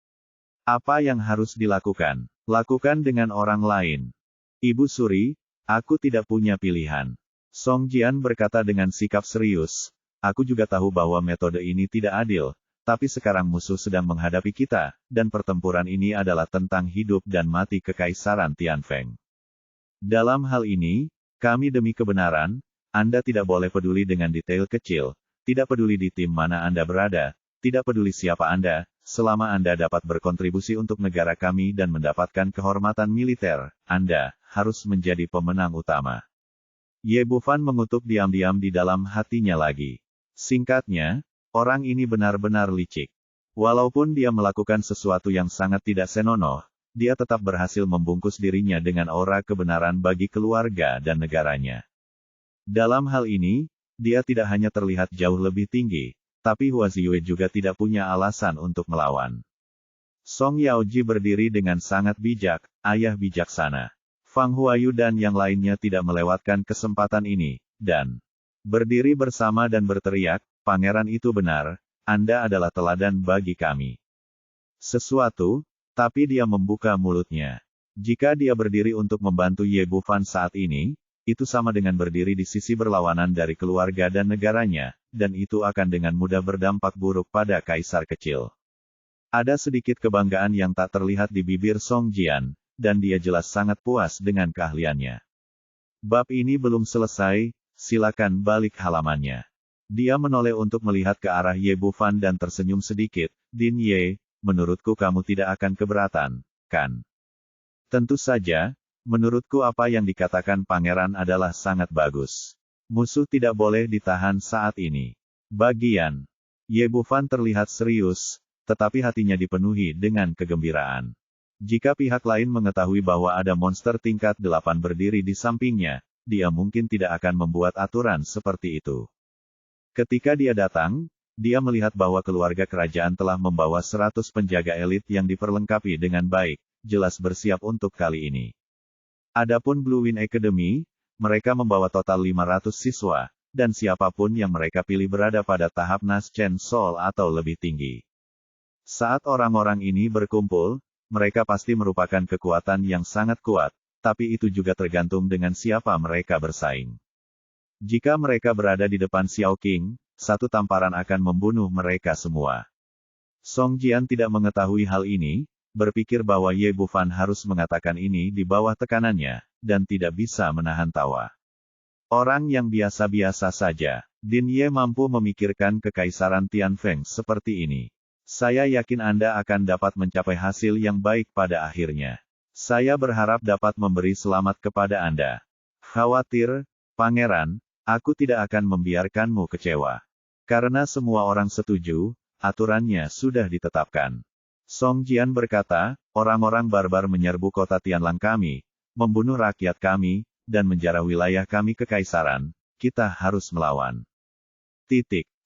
Apa yang harus dilakukan? Lakukan dengan orang lain. Ibu Suri, aku tidak punya pilihan. Song Jian berkata dengan sikap serius, aku juga tahu bahwa metode ini tidak adil, tapi sekarang musuh sedang menghadapi kita, dan pertempuran ini adalah tentang hidup dan mati Kekaisaran Tianfeng. Dalam hal ini, kami demi kebenaran, Anda tidak boleh peduli dengan detail kecil, tidak peduli di tim mana Anda berada, tidak peduli siapa Anda, selama Anda dapat berkontribusi untuk negara kami dan mendapatkan kehormatan militer, Anda harus menjadi pemenang utama. Ye Bufan mengutuk diam-diam di dalam hatinya lagi. Singkatnya, orang ini benar-benar licik. Walaupun dia melakukan sesuatu yang sangat tidak senonoh, dia tetap berhasil membungkus dirinya dengan aura kebenaran bagi keluarga dan negaranya. Dalam hal ini, dia tidak hanya terlihat jauh lebih tinggi, tapi Hua Ziyue juga tidak punya alasan untuk melawan. Song Yaoji berdiri dengan sangat bijak, ayah bijaksana. Fang Huayu dan yang lainnya tidak melewatkan kesempatan ini, dan berdiri bersama dan berteriak, Pangeran itu benar, Anda adalah teladan bagi kami. Sesuatu, tapi dia membuka mulutnya. Jika dia berdiri untuk membantu Ye Bufan saat ini, itu sama dengan berdiri di sisi berlawanan dari keluarga dan negaranya, dan itu akan dengan mudah berdampak buruk pada kaisar kecil. Ada sedikit kebanggaan yang tak terlihat di bibir Song Jian, dan dia jelas sangat puas dengan keahliannya. Bab ini belum selesai, silakan balik halamannya. Dia menoleh untuk melihat ke arah Ye Bufan dan tersenyum sedikit, Din Ye, menurutku kamu tidak akan keberatan, kan? Tentu saja, menurutku apa yang dikatakan pangeran adalah sangat bagus. Musuh tidak boleh ditahan saat ini. Bagian. Ye Bufan terlihat serius, tetapi hatinya dipenuhi dengan kegembiraan. Jika pihak lain mengetahui bahwa ada monster tingkat 8 berdiri di sampingnya, dia mungkin tidak akan membuat aturan seperti itu. Ketika dia datang, dia melihat bahwa keluarga kerajaan telah membawa 100 penjaga elit yang diperlengkapi dengan baik, jelas bersiap untuk kali ini. Adapun Blue Wind Academy, mereka membawa total 500 siswa, dan siapapun yang mereka pilih berada pada tahap Naschen Soul atau lebih tinggi. Saat orang-orang ini berkumpul, mereka pasti merupakan kekuatan yang sangat kuat, tapi itu juga tergantung dengan siapa mereka bersaing. Jika mereka berada di depan Xiao Qing, satu tamparan akan membunuh mereka semua. Song Jian tidak mengetahui hal ini, berpikir bahwa Ye Bufan harus mengatakan ini di bawah tekanannya, dan tidak bisa menahan tawa. Orang yang biasa-biasa saja, Din Ye mampu memikirkan kekaisaran Tianfeng seperti ini. Saya yakin Anda akan dapat mencapai hasil yang baik pada akhirnya. Saya berharap dapat memberi selamat kepada Anda. Khawatir, Pangeran, aku tidak akan membiarkanmu kecewa. Karena semua orang setuju, aturannya sudah ditetapkan. Song Jian berkata, orang-orang barbar menyerbu kota Tianlang kami, membunuh rakyat kami, dan menjarah wilayah kami kekaisaran, kita harus melawan.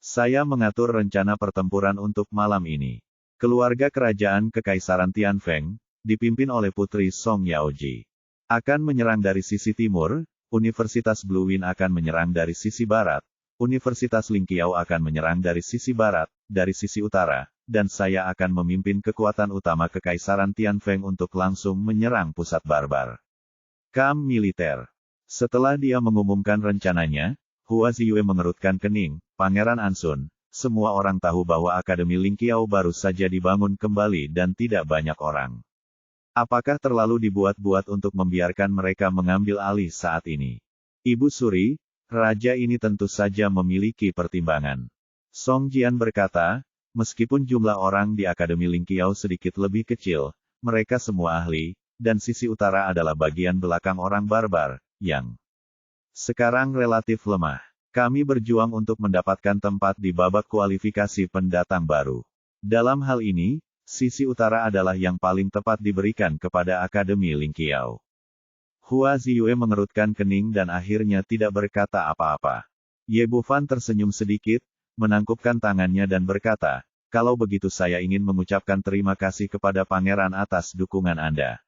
Saya mengatur rencana pertempuran untuk malam ini. Keluarga kerajaan kekaisaran Tianfeng, dipimpin oleh putri Song Yaoji, akan menyerang dari sisi timur, Universitas Blue Wind akan menyerang dari sisi barat, Universitas Lingqiao akan menyerang dari sisi barat, dari sisi utara, dan saya akan memimpin kekuatan utama kekaisaran Tianfeng untuk langsung menyerang pusat barbar. Kamp militer. Setelah dia mengumumkan rencananya, Hua Ziyue mengerutkan kening. Pangeran Ansun, semua orang tahu bahwa Akademi Lingqiao baru saja dibangun kembali dan tidak banyak orang. Apakah terlalu dibuat-buat untuk membiarkan mereka mengambil alih saat ini? Ibu Suri, raja ini tentu saja memiliki pertimbangan. Song Jian berkata, meskipun jumlah orang di Akademi Lingqiao sedikit lebih kecil, mereka semua ahli, dan sisi utara adalah bagian belakang orang barbar, yang sekarang relatif lemah. Kami berjuang untuk mendapatkan tempat di babak kualifikasi pendatang baru. Dalam hal ini, sisi utara adalah yang paling tepat diberikan kepada Akademi Lingqiao. Hua Ziyue mengerutkan kening dan akhirnya tidak berkata apa-apa. Ye Bufan tersenyum sedikit, menangkupkan tangannya dan berkata, kalau begitu saya ingin mengucapkan terima kasih kepada Pangeran atas dukungan Anda.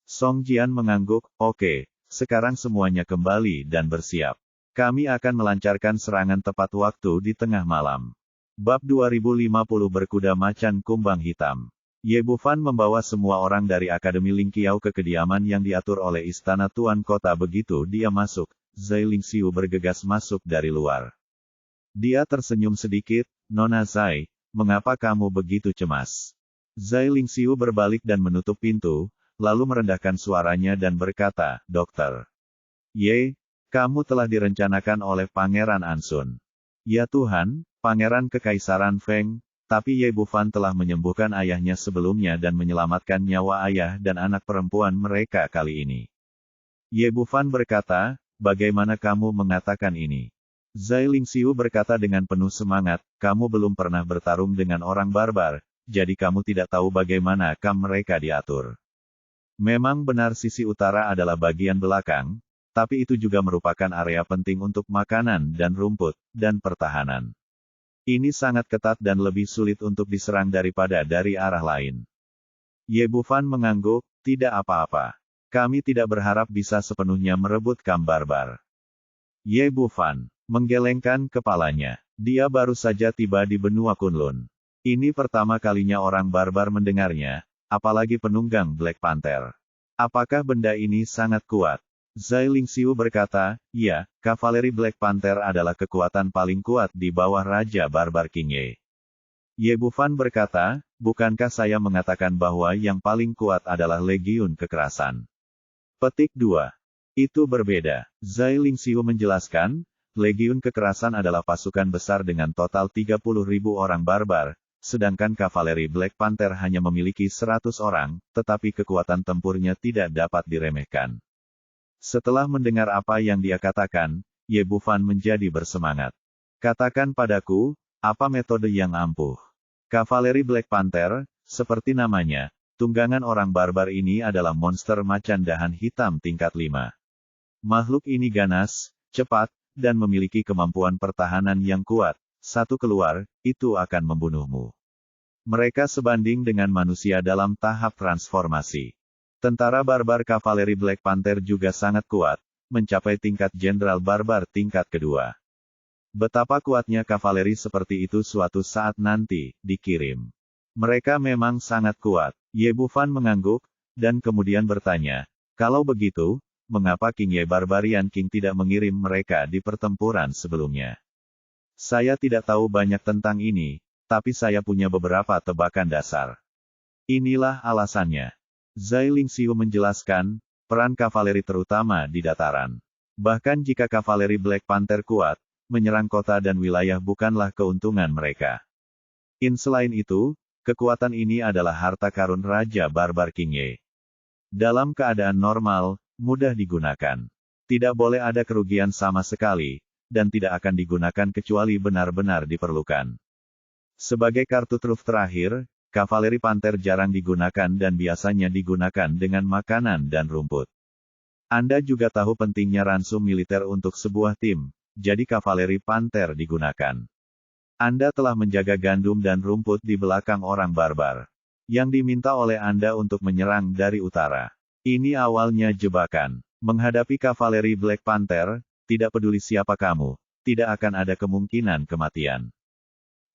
Song Jian mengangguk, oke, sekarang semuanya kembali dan bersiap. Kami akan melancarkan serangan tepat waktu di tengah malam. Bab 2050 Berkuda Macan Kumbang Hitam. Ye Bufan membawa semua orang dari Akademi Lingqiao ke kediaman yang diatur oleh Istana Tuan Kota. Begitu dia masuk, Zai Lingxiu bergegas masuk dari luar. Dia tersenyum sedikit, Nona Zai, mengapa kamu begitu cemas? Zai Lingxiu berbalik dan menutup pintu, lalu merendahkan suaranya dan berkata, Dokter Ye, kamu telah direncanakan oleh Pangeran Ansun. Ya Tuhan, Pangeran Kekaisaran Feng, tapi Ye Bufan telah menyembuhkan ayahnya sebelumnya dan menyelamatkan nyawa ayah dan anak perempuan mereka kali ini. Ye Bufan berkata, bagaimana kamu mengatakan ini? Zai Lingxiu berkata dengan penuh semangat, kamu belum pernah bertarung dengan orang barbar, jadi kamu tidak tahu bagaimana kamp mereka diatur. Memang benar sisi utara adalah bagian belakang, tapi itu juga merupakan area penting untuk makanan dan rumput, dan pertahanan. Ini sangat ketat dan lebih sulit untuk diserang daripada dari arah lain. Ye Bufan mengangguk, tidak apa-apa. Kami tidak berharap bisa sepenuhnya merebut kamp barbar. Ye Bufan menggelengkan kepalanya. Dia baru saja tiba di benua Kunlun. Ini pertama kalinya orang barbar mendengarnya, apalagi penunggang Black Panther. Apakah benda ini sangat kuat? Zai Lingxiu berkata, ya, kavaleri Black Panther adalah kekuatan paling kuat di bawah Raja Barbar King Ye. Ye Bufan berkata, bukankah saya mengatakan bahwa yang paling kuat adalah Legiun Kekerasan? Petik 2. Itu berbeda. Zai Lingxiu menjelaskan, Legiun Kekerasan adalah pasukan besar dengan total 30.000 orang barbar, sedangkan kavaleri Black Panther hanya memiliki 100 orang, tetapi kekuatan tempurnya tidak dapat diremehkan. Setelah mendengar apa yang dia katakan, Ye Bufan menjadi bersemangat. Katakan padaku, apa metode yang ampuh? Kavaleri Black Panther, seperti namanya, tunggangan orang barbar ini adalah monster macan dahan hitam tingkat 5. Makhluk ini ganas, cepat, dan memiliki kemampuan pertahanan yang kuat. Satu keluar, itu akan membunuhmu. Mereka sebanding dengan manusia dalam tahap transformasi. Tentara barbar kavaleri Black Panther juga sangat kuat, mencapai tingkat jenderal barbar tingkat kedua. Betapa kuatnya kavaleri seperti itu suatu saat nanti dikirim. Mereka memang sangat kuat. Ye Bufan mengangguk, dan kemudian bertanya, kalau begitu, mengapa King Ye Barbarian King tidak mengirim mereka di pertempuran sebelumnya? Saya tidak tahu banyak tentang ini, tapi saya punya beberapa tebakan dasar. Inilah alasannya. Zai Lingxiu menjelaskan, peran kavaleri terutama di dataran. Bahkan jika kavaleri Black Panther kuat, menyerang kota dan wilayah bukanlah keuntungan mereka. Selain itu, kekuatan ini adalah harta karun Raja Barbar King Ye. Dalam keadaan normal, mudah digunakan. Tidak boleh ada kerugian sama sekali, dan tidak akan digunakan kecuali benar-benar diperlukan. Sebagai kartu truf terakhir, kavaleri Panther jarang digunakan dan biasanya digunakan dengan makanan dan rumput. Anda juga tahu pentingnya ransum militer untuk sebuah tim, jadi kavaleri Panther digunakan. Anda telah menjaga gandum dan rumput di belakang orang barbar, yang diminta oleh Anda untuk menyerang dari utara. Ini awalnya jebakan. Menghadapi kavaleri Black Panther, tidak peduli siapa kamu, tidak akan ada kemungkinan kematian.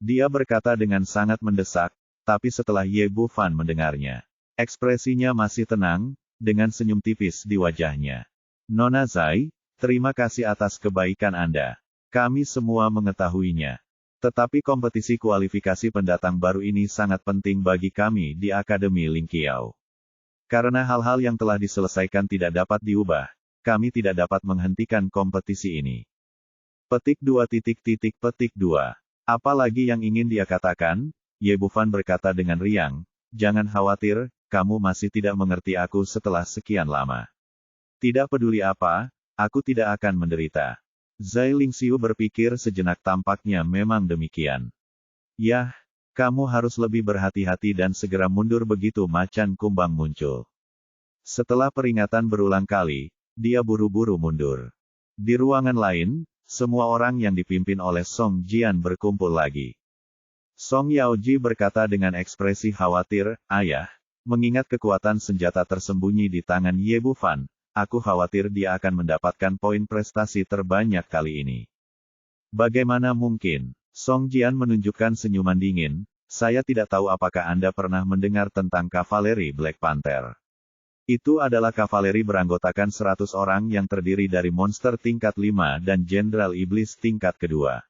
Dia berkata dengan sangat mendesak, tapi setelah Ye Bufan mendengarnya, ekspresinya masih tenang, dengan senyum tipis di wajahnya. Nona Zai, terima kasih atas kebaikan Anda. Kami semua mengetahuinya. Tetapi kompetisi kualifikasi pendatang baru ini sangat penting bagi kami di Akademi Lingqiao. Karena hal-hal yang telah diselesaikan tidak dapat diubah, kami tidak dapat menghentikan kompetisi ini. Petik 2. Apalagi yang ingin dia katakan? Ye Bufan berkata dengan riang, jangan khawatir, kamu masih tidak mengerti aku setelah sekian lama. Tidak peduli apa, aku tidak akan menderita. Zai Lingxiu berpikir sejenak tampaknya memang demikian. Yah, kamu harus lebih berhati-hati dan segera mundur begitu macan kumbang muncul. Setelah peringatan berulang kali, dia buru-buru mundur. Di ruangan lain, semua orang yang dipimpin oleh Song Jian berkumpul lagi. Song Yaoji berkata dengan ekspresi khawatir, Ayah, mengingat kekuatan senjata tersembunyi di tangan Ye Bufan, aku khawatir dia akan mendapatkan poin prestasi terbanyak kali ini. Bagaimana mungkin? Song Jian menunjukkan senyuman dingin, saya tidak tahu apakah Anda pernah mendengar tentang kavaleri Black Panther. Itu adalah kavaleri beranggotakan 100 orang yang terdiri dari monster tingkat 5 dan jenderal iblis tingkat kedua.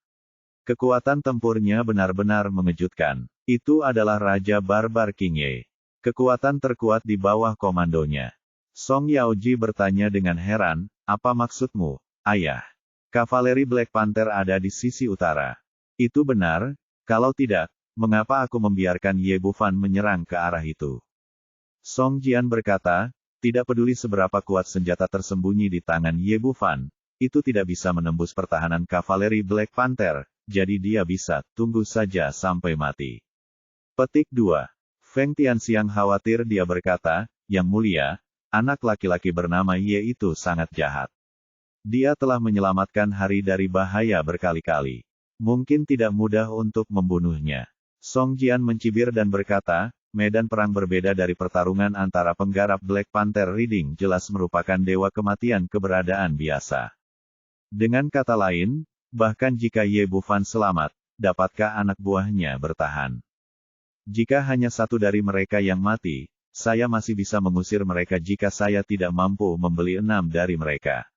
Kekuatan tempurnya benar-benar mengejutkan. Itu adalah Raja Barbar King Ye. Kekuatan terkuat di bawah komandonya. Song Yaoji bertanya dengan heran, apa maksudmu, Ayah? Kavaleri Black Panther ada di sisi utara. Itu benar, kalau tidak, mengapa aku membiarkan Ye Bufan menyerang ke arah itu? Song Jian berkata, tidak peduli seberapa kuat senjata tersembunyi di tangan Ye Bufan, itu tidak bisa menembus pertahanan kavaleri Black Panther, jadi dia bisa tunggu saja sampai mati. Petik 2. Feng Tianxiang khawatir dia berkata, Yang mulia, anak laki-laki bernama Ye itu sangat jahat. Dia telah menyelamatkan hari dari bahaya berkali-kali. Mungkin tidak mudah untuk membunuhnya. Song Jian mencibir dan berkata, medan perang berbeda dari pertarungan antara penggarap Black Panther Reading jelas merupakan dewa kematian keberadaan biasa. Dengan kata lain, bahkan jika Ye Bufan selamat, dapatkah anak buahnya bertahan? Jika hanya satu dari mereka yang mati, saya masih bisa mengusir mereka jika saya tidak mampu membeli 6 dari mereka.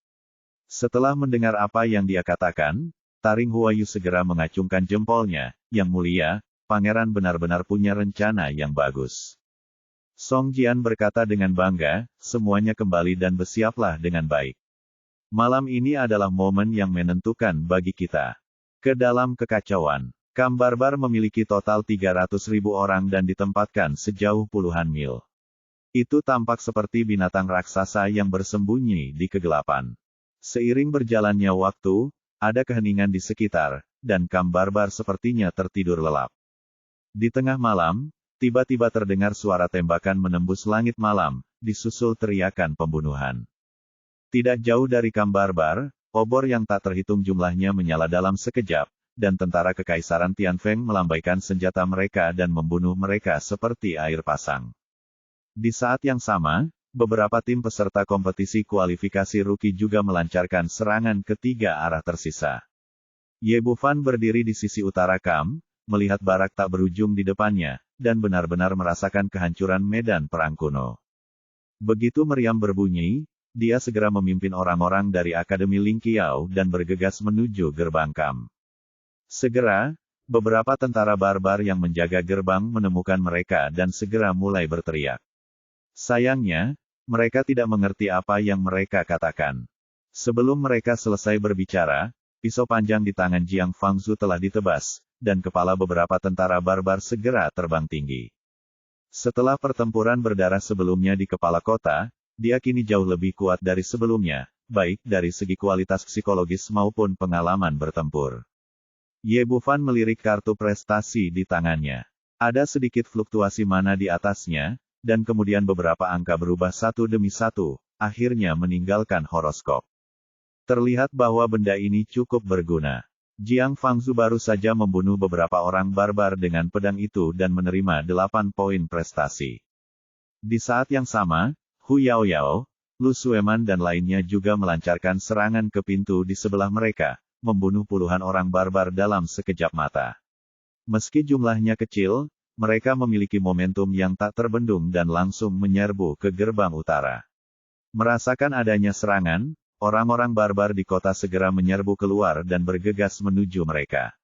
Setelah mendengar apa yang dia katakan, Taring Huayu segera mengacungkan jempolnya, Yang mulia, pangeran benar-benar punya rencana yang bagus. Song Jian berkata dengan bangga, semuanya kembali dan bersiaplah dengan baik. Malam ini adalah momen yang menentukan bagi kita. Ke dalam kekacauan. Kam Barbar memiliki total 300.000 orang dan ditempatkan sejauh puluhan mil. Itu tampak seperti binatang raksasa yang bersembunyi di kegelapan. Seiring berjalannya waktu, ada keheningan di sekitar, dan Kam Barbar sepertinya tertidur lelap. Di tengah malam, Tiba-tiba terdengar suara tembakan menembus langit malam, disusul teriakan pembunuhan. Tidak jauh dari kamp barbar, obor yang tak terhitung jumlahnya menyala dalam sekejap, dan tentara Kekaisaran Tianfeng melambaikan senjata mereka dan membunuh mereka seperti air pasang. Di saat yang sama, beberapa tim peserta kompetisi kualifikasi rookie juga melancarkan serangan ke tiga arah tersisa. Ye Bufan berdiri di sisi utara kamp, melihat barak tak berujung di depannya, dan benar-benar merasakan kehancuran medan perang kuno. Begitu meriam berbunyi, dia segera memimpin orang-orang dari Akademi Ling Qiao dan bergegas menuju gerbang kamp. Segera, beberapa tentara barbar yang menjaga gerbang menemukan mereka dan segera mulai berteriak. Sayangnya, mereka tidak mengerti apa yang mereka katakan. Sebelum mereka selesai berbicara, pisau panjang di tangan Jiang Fangzu telah ditebas, dan kepala beberapa tentara barbar segera terbang tinggi. Setelah pertempuran berdarah sebelumnya di kepala kota, dia kini jauh lebih kuat dari sebelumnya, baik dari segi kualitas psikologis maupun pengalaman bertempur. Ye Bufan melirik kartu prestasi di tangannya. Ada sedikit fluktuasi mana di atasnya, dan kemudian beberapa angka berubah satu demi satu, akhirnya meninggalkan horoskop. Terlihat bahwa benda ini cukup berguna. Jiang Fangzu baru saja membunuh beberapa orang barbar dengan pedang itu dan menerima 8 poin prestasi. Di saat yang sama, Hu Yaoyao, Lu Sueman dan lainnya juga melancarkan serangan ke pintu di sebelah mereka, membunuh puluhan orang barbar dalam sekejap mata. Meski jumlahnya kecil, mereka memiliki momentum yang tak terbendung dan langsung menyerbu ke gerbang utara. Merasakan adanya serangan, orang-orang barbar di kota segera menyerbu keluar dan bergegas menuju mereka.